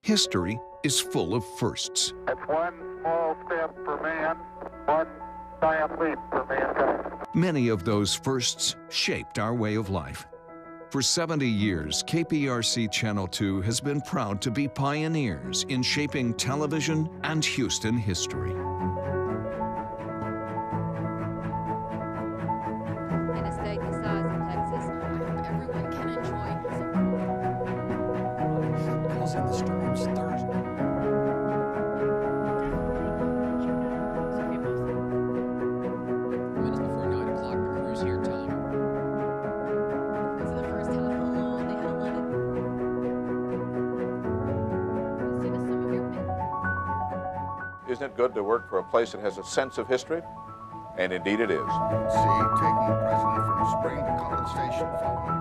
History is full of firsts. It's one small step for man, one giant leap for mankind. Many of those firsts shaped our way of life. For 70 years, KPRC Channel 2 has been proud to be pioneers in shaping television and Houston history. In a state the size of Texas, I hope everyone can enjoy Causing the storms Thursday. Minutes before 9 o'clock, the crew's here telling them. for the first time in a long, they had 11. As soon as some of your men. Isn't it good to work for a place that has a sense of history? And indeed it is. See, taking the president from Spring to College Station following.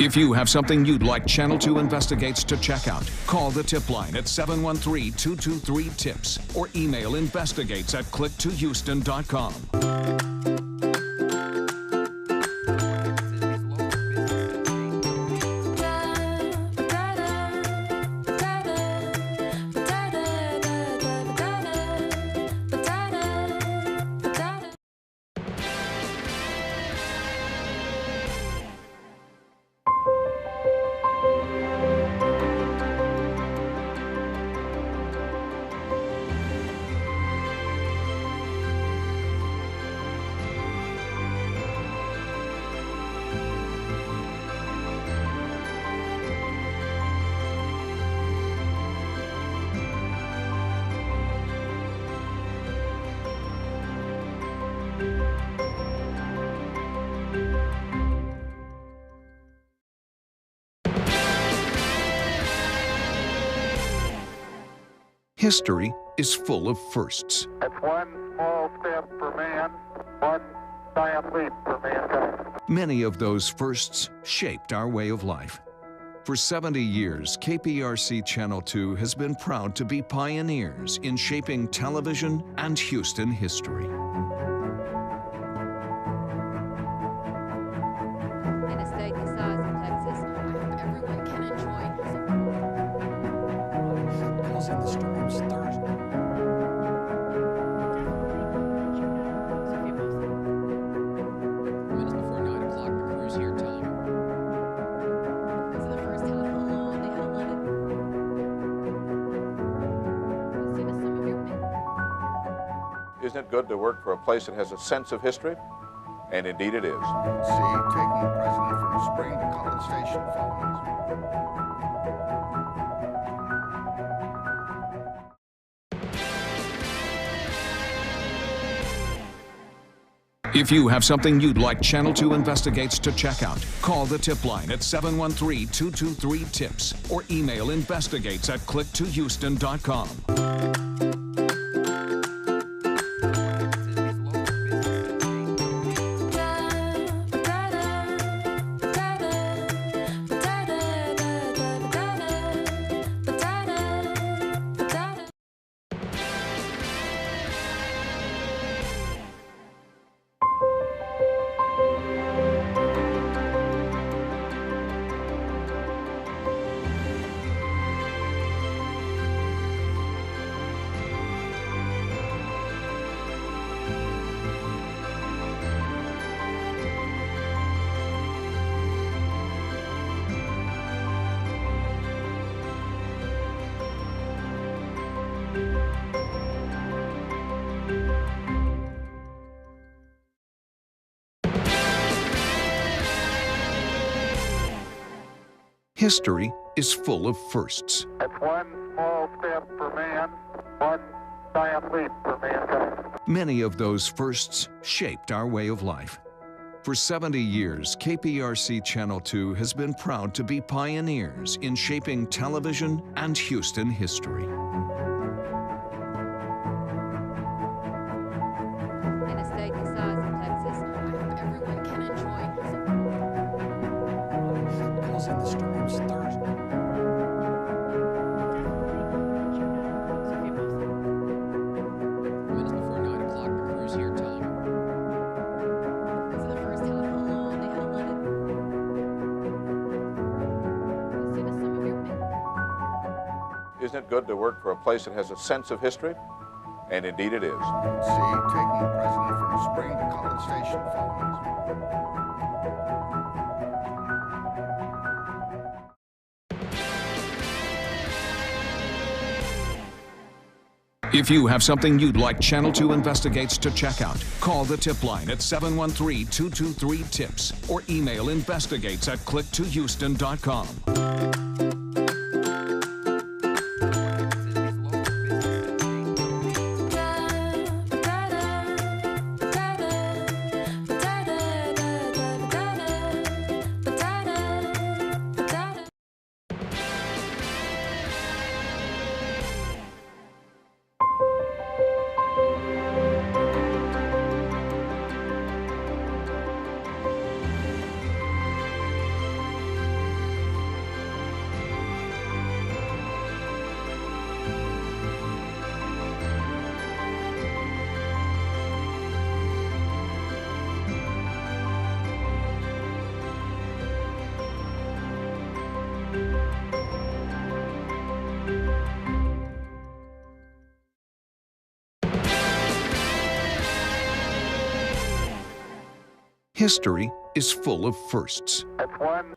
If you have something you'd like Channel 2 Investigates to check out, call the tip line at 713-223-TIPS or email investigates@click2houston.com. History is full of firsts. It's one small step for man, one giant leap for mankind. Many of those firsts shaped our way of life. For 70 years, KPRC Channel 2 has been proud to be pioneers in shaping television and Houston history. In a state the size of Texas, I hope everyone can enjoy Causing the storms Thursday. Minutes before 9 o'clock, the crew's here telling them. for the first time in a long, they had 11. As soon as some of your men. Isn't it good to work for a place that has a sense of history? And indeed it is. See, taking the president from Spring to College Station following. If you have something you'd like Channel 2 Investigates to check out, call the tip line at 713-223-TIPS or email investigates@click2houston.com. History is full of firsts. It's one small step for man, one giant leap for mankind. Many of those firsts shaped our way of life. For 70 years, KPRC Channel 2 has been proud to be pioneers in shaping television and Houston history. In a state the size of Texas, I hope everyone can enjoy Causing the storms Thursday. Minutes before 9 o'clock, the crew's here telling them. Isn't it good to work for a place that has a sense of history? And indeed it is. C, taking the president from Spring to College Station following. If you have something you'd like Channel 2 Investigates to check out, call the tip line at 713-223-TIPS or email investigates@click2houston.com. History is full of firsts. That's one.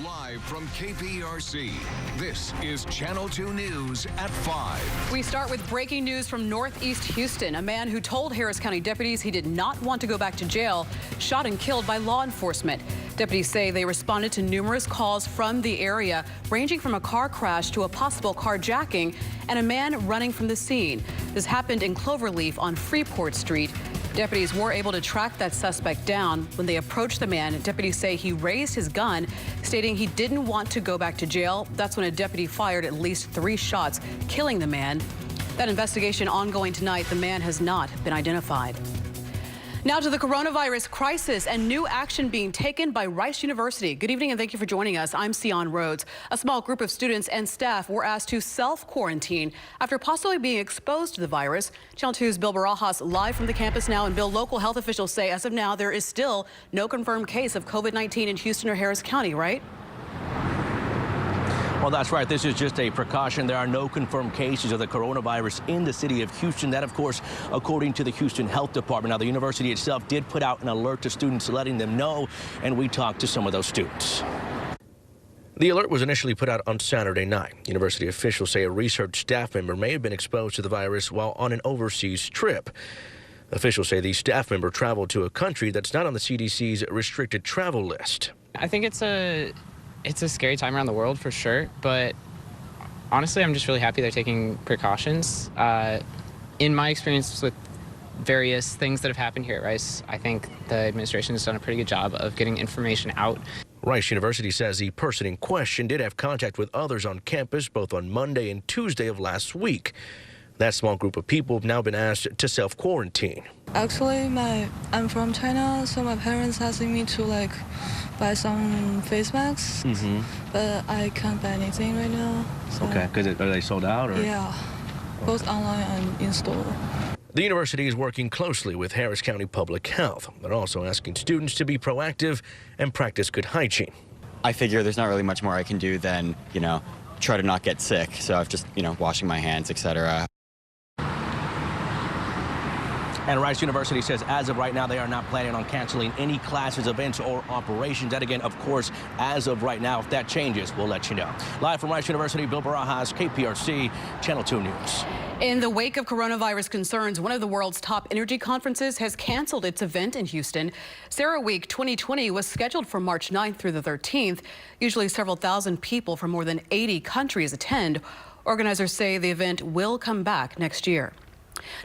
Live from KPRC, this is Channel 2 News at 5. We start with breaking news from Northeast Houston. A man who told Harris County deputies he did not want to go back to jail, shot and killed by law enforcement. Deputies say they responded to numerous calls from the area, ranging from a car crash to a possible carjacking and a man running from the scene. This happened in Cloverleaf on Freeport Street. Deputies were able to track that suspect down. When they approached the man, deputies say he raised his gun, stating he didn't want to go back to jail. That's when a deputy fired at least 3 shots, killing the man. That investigation ongoing tonight. The man has not been identified. Now to the coronavirus crisis and new action being taken by Rice University. Good evening and thank you for joining us. I'm Sion Rhodes. A small group of students and staff were asked to self-quarantine after possibly being exposed to the virus. Channel 2's Bill Barajas live from the campus now. And Bill, local health officials say as of now there is still no confirmed case of COVID-19 in Houston or Harris County, right? Well, that's right. This is just a precaution. There are no confirmed cases of the coronavirus in the city of Houston. That, of course, according to the Houston Health Department. Now, the university itself did put out an alert to students letting them know, and we talked to some of those students. The alert was initially put out on Saturday night. University officials say a research staff member may have been exposed to the virus while on an overseas trip. Officials say the staff member traveled to a country that's not on the CDC's restricted travel list. I think it's a scary time around the world for sure, but honestly, I'm just really happy they're taking precautions. In my experience with various things that have happened here at Rice, I think the administration has done a pretty good job of getting information out. Rice University says the person in question did have contact with others on campus both on Monday and Tuesday of last week. That small group of people have now been asked to self-quarantine. Actually, I'm from China, so my parents asking me to buy some face masks, but I can't buy anything right now. So. Okay, because are they sold out? Or? Yeah, both online and in store. The university is working closely with Harris County Public Health. They're also asking students to be proactive and practice good hygiene. I figure there's not really much more I can do than, try to not get sick. So I've just, washing my hands, etc. And Rice University says as of right now, they are not planning on canceling any classes, events, or operations. That again, of course, as of right now, if that changes, we'll let you know. Live from Rice University, Bill Barajas, KPRC, Channel 2 News. In the wake of coronavirus concerns, one of the world's top energy conferences has canceled its event in Houston. CERAWeek 2020 was scheduled for March 9th through the 13th. Usually several thousand people from more than 80 countries attend. Organizers say the event will come back next year.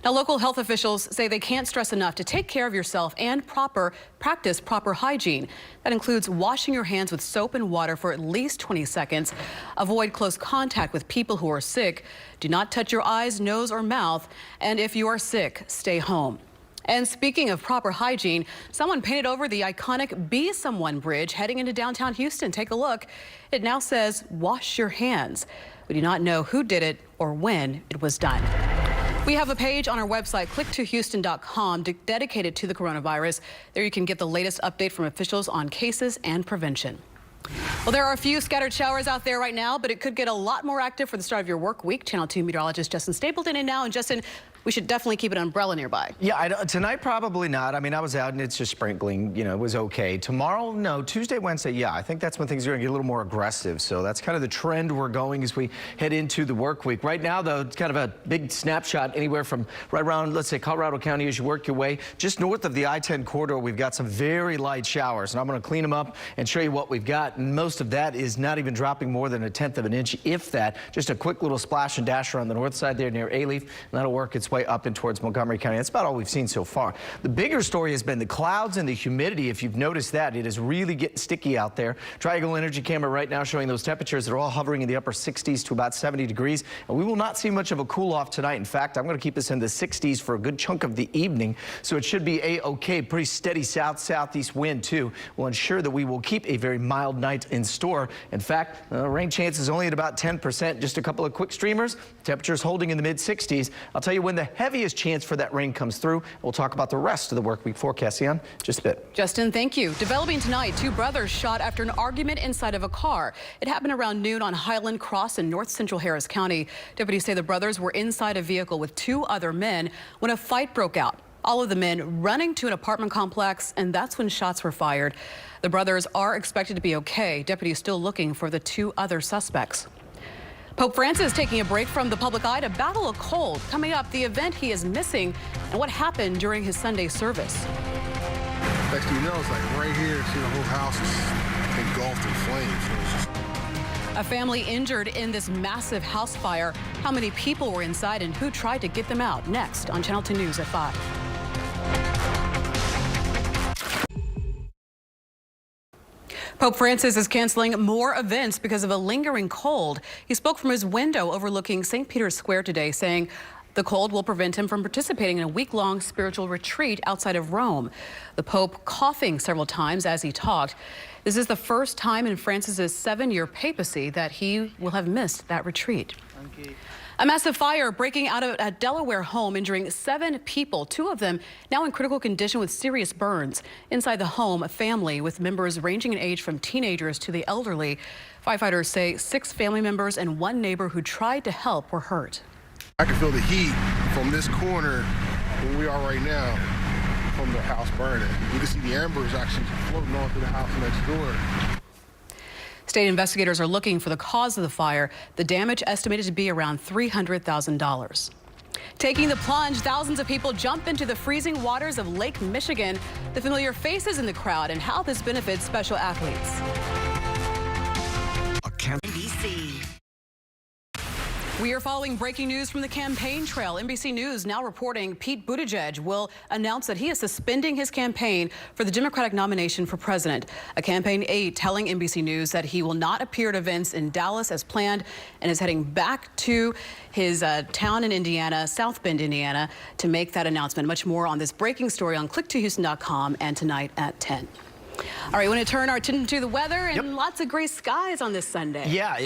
Now, local health officials say they can't stress enough to take care of yourself and practice proper hygiene. That includes washing your hands with soap and water for at least 20 seconds. Avoid close contact with people who are sick. Do not touch your eyes, nose, or mouth. And if you are sick, stay home. And speaking of proper hygiene, someone painted over the iconic Be Someone Bridge heading into downtown Houston. Take a look. It now says, wash your hands. We do not know who did it or when it was done. We have a page on our website, click2houston.com, dedicated to the coronavirus. There you can get the latest update from officials on cases and prevention. Well, there are a few scattered showers out there right now, but it could get a lot more active for the start of your work week. Channel 2 meteorologist Justin Stapleton in now. And Justin, we should definitely keep an umbrella nearby. Yeah, tonight probably not. I mean, I was out and it's just sprinkling, you know, it was okay. Tomorrow, no. Tuesday, Wednesday, yeah. I think that's when things are going to get a little more aggressive. So that's kind of the trend we're going as we head into the work week. Right now, though, it's kind of a big snapshot anywhere from right around, let's say, Colorado County as you work your way. Just north of the I-10 corridor, we've got some very light showers, and I'm going to clean them up and show you what we've got. And most of that is not even dropping more than 1/10 of an inch, if that. Just a quick little splash and dash around the north side there near Alief, and that'll work its way up and towards Montgomery County. That's about all we've seen so far. The bigger story has been the clouds and the humidity. If you've noticed that, it is really getting sticky out there. Triangle Energy Camera right now showing those temperatures that are all hovering in the upper 60s to about 70 degrees. And we will not see much of a cool off tonight. In fact, I'm going to keep this in the 60s for a good chunk of the evening. So it should be a-okay. Pretty steady southeast wind, too, will ensure that we will keep a very mild night in store. In fact, rain chances only at about 10%. Just a couple of quick streamers. Temperatures holding in the mid-60s. I'll tell you when the heaviest chance for that rain comes through. We'll talk about the rest of the work week forecast in just a bit. Justin, thank you. Developing tonight, 2 brothers shot after an argument inside of a car. It happened around noon on Highland Cross in north central Harris County. Deputies say the brothers were inside a vehicle with 2 other men when a fight broke out. All of the men running to an apartment complex, and that's when shots were fired. The brothers are expected to be okay. Deputies still looking for the 2 other suspects. Pope Francis taking a break from the public eye to battle a cold. Coming up, the event he is missing and what happened during his Sunday service. Next thing you know, it's like right here, see the whole house is engulfed in flames. A family injured in this massive house fire. How many people were inside and who tried to get them out? Next on Channel 2 News at 5. Pope Francis is canceling more events because of a lingering cold. He spoke from his window overlooking St. Peter's Square today, saying the cold will prevent him from participating in a week-long spiritual retreat outside of Rome. The Pope coughing several times as he talked. This is the first time in Francis's 7-year papacy that he will have missed that retreat. A massive fire breaking out of a Delaware home, injuring 7 people, 2 of them now in critical condition with serious burns. Inside the home, a family with members ranging in age from teenagers to the elderly. Firefighters say 6 family members and 1 neighbor who tried to help were hurt. I can feel the heat from this corner where we are right now from the house burning. You can see the embers actually floating onto the house next door. State investigators are looking for the cause of the fire. The damage estimated to be around $300,000. Taking the plunge, thousands of people jump into the freezing waters of Lake Michigan. The familiar faces in the crowd and how this benefits special athletes. NBC. We are following breaking news from the campaign trail. NBC News now reporting Pete Buttigieg will announce that he is suspending his campaign for the Democratic nomination for president. A campaign aide telling NBC News that he will not appear at events in Dallas as planned and is heading back to his town in Indiana, South Bend, Indiana, to make that announcement. Much more on this breaking story on click2houston.com and tonight at 10. All right, we want to turn our attention to the weather and lots of gray skies on this Sunday. Yeah,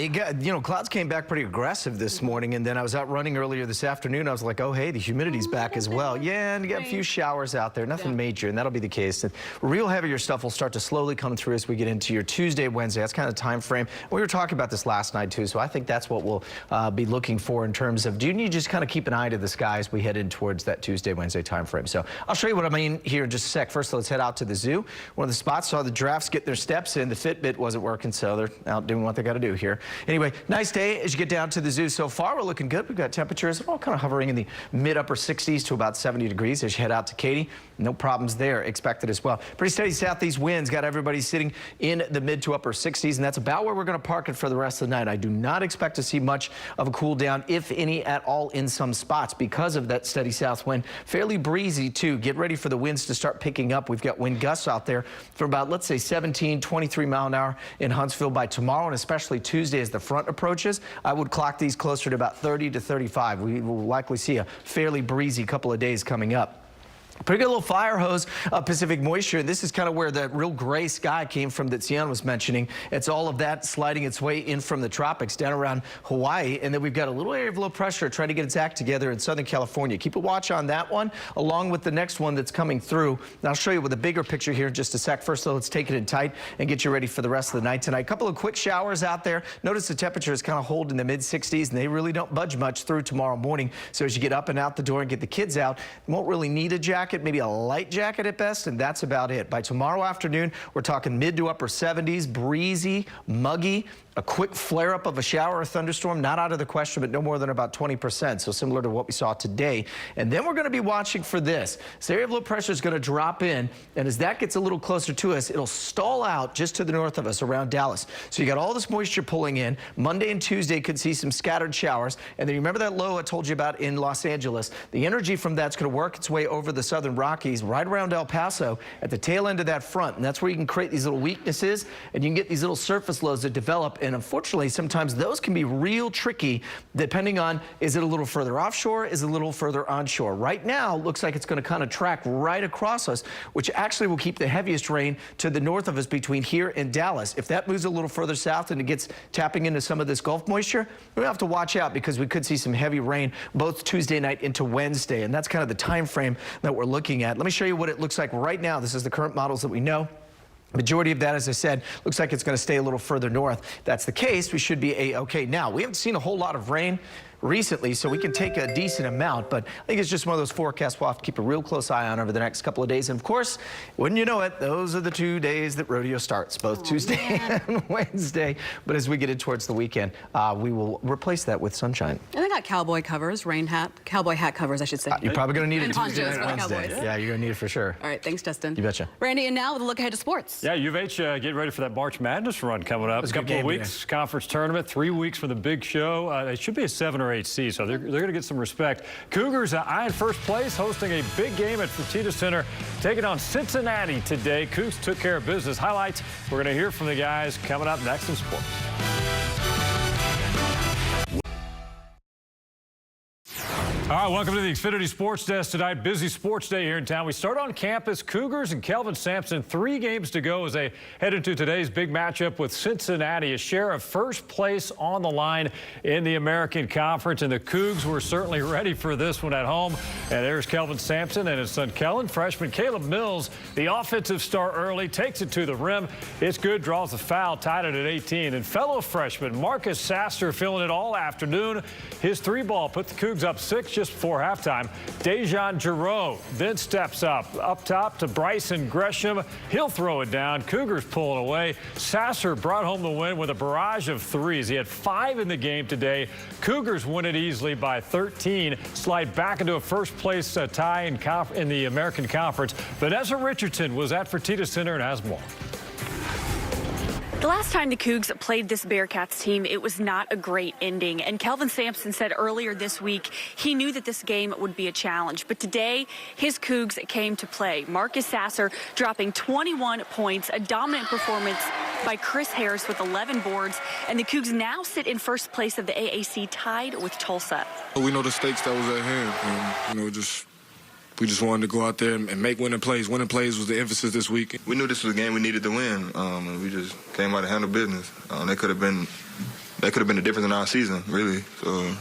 clouds came back pretty aggressive this morning, and then I was out running earlier this afternoon. I was like, oh, hey, the humidity's back as well. Yeah, and you got a few showers out there, nothing major, and that'll be the case. And real heavier stuff will start to slowly come through as we get into your Tuesday, Wednesday. That's kind of the time frame. We were talking about this last night, too, so I think that's what we'll be looking for in terms of, do you need to just kind of keep an eye to the sky as we head in towards that Tuesday, Wednesday time frame. So I'll show you what I mean here in just a sec. First, let's head out to the zoo. One of the spots saw the giraffes get their steps in. The Fitbit wasn't working, so they're out doing what they got to do here. Anyway, nice day as you get down to the zoo. So far, we're looking good. We've got temperatures all kind of hovering in the mid-upper 60s to about 70 degrees as you head out to Katy. No problems there expected as well. Pretty steady southeast winds got everybody sitting in the mid to upper 60s, and that's about where we're going to park it for the rest of the night. I do not expect to see much of a cool down, if any at all, in some spots because of that steady south wind. Fairly breezy, too. Get ready for the winds to start picking up. We've got wind gusts out there for about, let's say, 17, 23 mile an hour in Huntsville by tomorrow, and especially Tuesday as the front approaches. I would clock these closer to about 30 to 35. We will likely see a fairly breezy couple of days coming up. Pretty good little fire hose of Pacific moisture. This is kind of where the real gray sky came from that Sian was mentioning. It's all of that sliding its way in from the tropics down around Hawaii. And then we've got a little area of low pressure trying to get its act together in Southern California. Keep a watch on that one, along with the next one that's coming through. And I'll show you with a bigger picture here in just a sec. First, though, let's take it in tight and get you ready for the rest of the night tonight. A couple of quick showers out there. Notice the temperature is kind of holding in the mid-60s, and they really don't budge much through tomorrow morning. So as you get up and out the door and get the kids out, you won't really need a jacket, maybe a light jacket at best, and that's about it. By tomorrow afternoon, we're talking mid to upper 70s, breezy, muggy. A quick flare-up of a shower or thunderstorm, not out of the question, but no more than about 20%, so similar to what we saw today. And then we're going to be watching for this. This area of low pressure is going to drop in, and as that gets a little closer to us, it'll stall out just to the north of us around Dallas. So you got all this moisture pulling in. Monday and Tuesday could see some scattered showers. And then you remember that low I told you about in Los Angeles? The energy from that's going to work its way over the southern Rockies, right around El Paso, at the tail end of that front. And that's where you can create these little weaknesses, and you can get these little surface lows that develop. And unfortunately, sometimes those can be real tricky depending on, is it a little further offshore, is it a little further onshore. Right now, it looks like it's going to kind of track right across us, which actually will keep the heaviest rain to the north of us between here and Dallas. If that moves a little further south and it gets tapping into some of this Gulf moisture, we have to watch out because we could see some heavy rain both Tuesday night into Wednesday. And that's kind of the time frame that we're looking at. Let me show you what it looks like right now. This is the current models that we know. Majority of that, as I said, looks like it's going to stay a little further north. If that's the case, we should be A-okay. Now, we haven't seen a whole lot of rain recently, so we can take a decent amount, but I think it's just one of those forecasts we'll have to keep a real close eye on over the next couple of days. And of course, wouldn't you know it, those are the 2 days that rodeo starts, both Tuesday and Wednesday. But as we get in towards the weekend, we will replace that with sunshine. And they got cowboy covers, cowboy hat covers, I should say. You're probably going to need it Tuesday and Wednesday. Cowboys. Yeah, you're going to need it for sure. All right, thanks, Dustin. You betcha. Randy, and now with a look ahead to sports. Yeah, U of H getting ready for that March Madness run coming up. A couple of weeks, conference tournament, 3 weeks for the big show. It should be a 7 or 8 seed, so they're going to get some respect. Cougars eyeing first place, hosting a big game at Fertitta Center, taking on Cincinnati today. Cougs took care of business. Highlights, we're going to hear from the guys coming up next in sports. All right, welcome to the Xfinity Sports Desk tonight. Busy sports day here in town. We start on campus. Cougars and Kelvin Sampson, 3 games to go as they head into today's big matchup with Cincinnati. A share of first place on the line in the American Conference, and the Cougs were certainly ready for this one at home. And there's Kelvin Sampson and his son Kellen. Freshman Caleb Mills, the offensive star early, takes it to the rim. It's good, draws the foul, tied it at 18. And fellow freshman Marcus Sasser feeling it all afternoon. His 3-ball put the Cougs up 6 just before halftime. Dejan Giroux then steps up top to Bryson Gresham. He'll throw it down. Cougars pulling away. Sasser brought home the win with a barrage of threes. He had 5 in the game today. Cougars win it easily by 13, slide back into a first-place tie in the American Conference. Vanessa Richardson was at Fertitta Center and has more. The last time the Cougs played this Bearcats team, it was not a great ending. And Kelvin Sampson said earlier this week he knew that this game would be a challenge. But today, his Cougs came to play. Marcus Sasser dropping 21 points, a dominant performance by Chris Harris with 11 boards. And the Cougs now sit in first place of the AAC, tied with Tulsa. We know the stakes that was at hand. And, we just wanted to go out there and make winning plays. Winning plays was the emphasis this week. We knew this was a game we needed to win, and we just came out to handle business. That could have been the difference in our season, really. So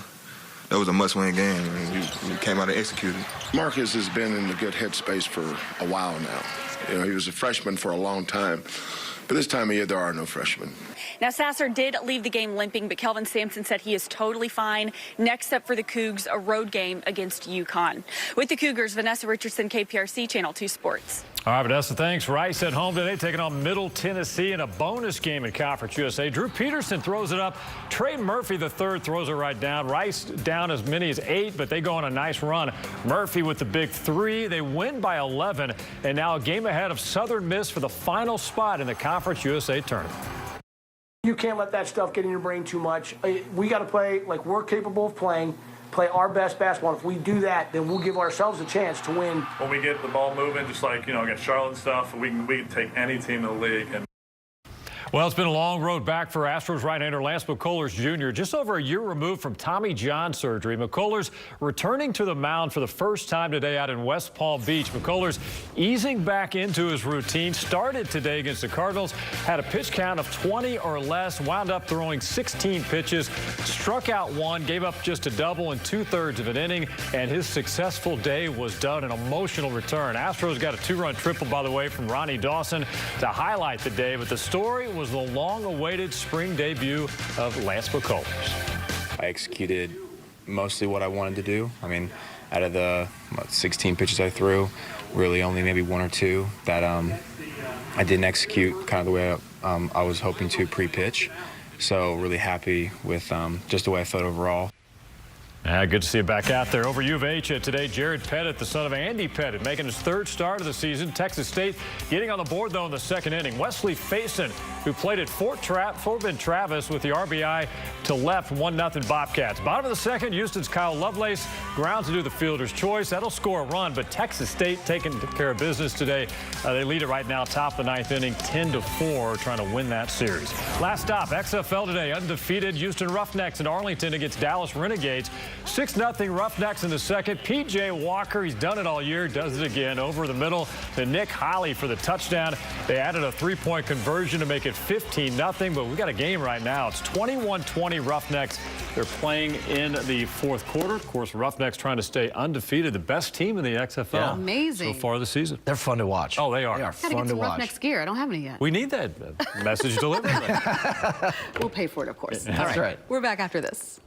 that was a must-win game, and we came out and executed. Marcus has been in a good headspace for a while now. He was a freshman for a long time. But this time of year, there are no freshmen. Now, Sasser did leave the game limping, but Kelvin Sampson said he is totally fine. Next up for the Cougs, a road game against UConn. With the Cougars, Vanessa Richardson, KPRC, Channel 2 Sports. All right, Vanessa, thanks. Rice at home today, taking on Middle Tennessee in a bonus game in Conference USA. Drew Peterson throws it up. Trey Murphy, the third, throws it right down. Rice down as many as 8, but they go on a nice run. Murphy with the big 3. They win by 11, and now a game ahead of Southern Miss for the final spot in the Conference USA tournament. You can't let that stuff get in your brain too much. We got to play like we're capable of playing, play our best basketball. If we do that, then we'll give ourselves a chance to win. When we get the ball moving, just like, against Charlotte and stuff, we can take any team in the league. And Well, it's been a long road back for Astros right-hander Lance McCullers Jr. Just over a year removed from Tommy John surgery. McCullers returning to the mound for the first time today out in West Palm Beach. McCullers easing back into his routine. Started today against the Cardinals. Had a pitch count of 20 or less. Wound up throwing 16 pitches. Struck out 1. Gave up just a double in 2/3 of an inning. And his successful day was done. An emotional return. Astros got a 2-run triple, by the way, from Ronnie Dawson to highlight the day. But the story was the long-awaited spring debut of Lance McCullers. I executed mostly what I wanted to do. I mean, out of the 16 pitches I threw, really only maybe 1 or 2 that I didn't execute kind of the way I was hoping to pre-pitch. So really happy with just the way I felt overall. Good to see you back out there. Over U of H today, Jared Pettit, the son of Andy Pettit, making his 3rd start of the season. Texas State getting on the board, though, in the 2nd inning. Wesley Faison, who played at Fort Bend Travis with the RBI to left, 1-0 Bobcats. Bottom of the 2nd, Houston's Kyle Lovelace grounds to do the fielder's choice. That'll score a run, but Texas State taking care of business today. They lead it right now, top of the 9th inning, 10-4, trying to win that series. Last stop, XFL today, undefeated Houston Roughnecks in Arlington against Dallas Renegades. 6-0 Roughnecks in the 2nd. P.J. Walker, he's done it all year, does it again. Over the middle to Nick Holly for the touchdown. They added a 3-point conversion to make it 15-0, but we got a game right now. It's 21-20 Roughnecks. They're playing in the 4th quarter. Of course, Roughnecks trying to stay undefeated, the best team in the XFL. Yeah. Amazing. So far this season. They're fun to watch. Oh, they are. They are Gotta fun get some to watch. Roughnecks gear. I don't have any yet. We need that message delivered. We'll pay for it, of course. That's right. We're back after this.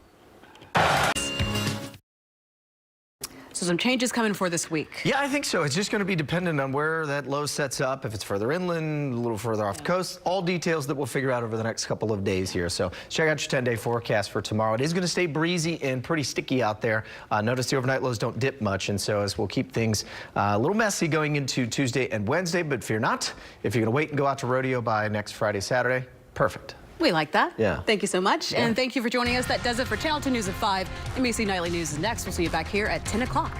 So some changes coming for this week. Yeah, I think so. It's just going to be dependent on where that low sets up. If it's further inland, a little further off the coast. All details that we'll figure out over the next couple of days here. So check out your 10-day forecast for tomorrow. It is going to stay breezy and pretty sticky out there. Notice the overnight lows don't dip much, and so as we'll keep things a little messy going into Tuesday and Wednesday. But fear not, if you're going to wait and go out to rodeo by next Friday, Saturday, perfect. We like that. Yeah. Thank you so much. Yeah. And thank you for joining us. That does it for Channel 2 News at 5. NBC Nightly News is next. We'll see you back here at 10 o'clock.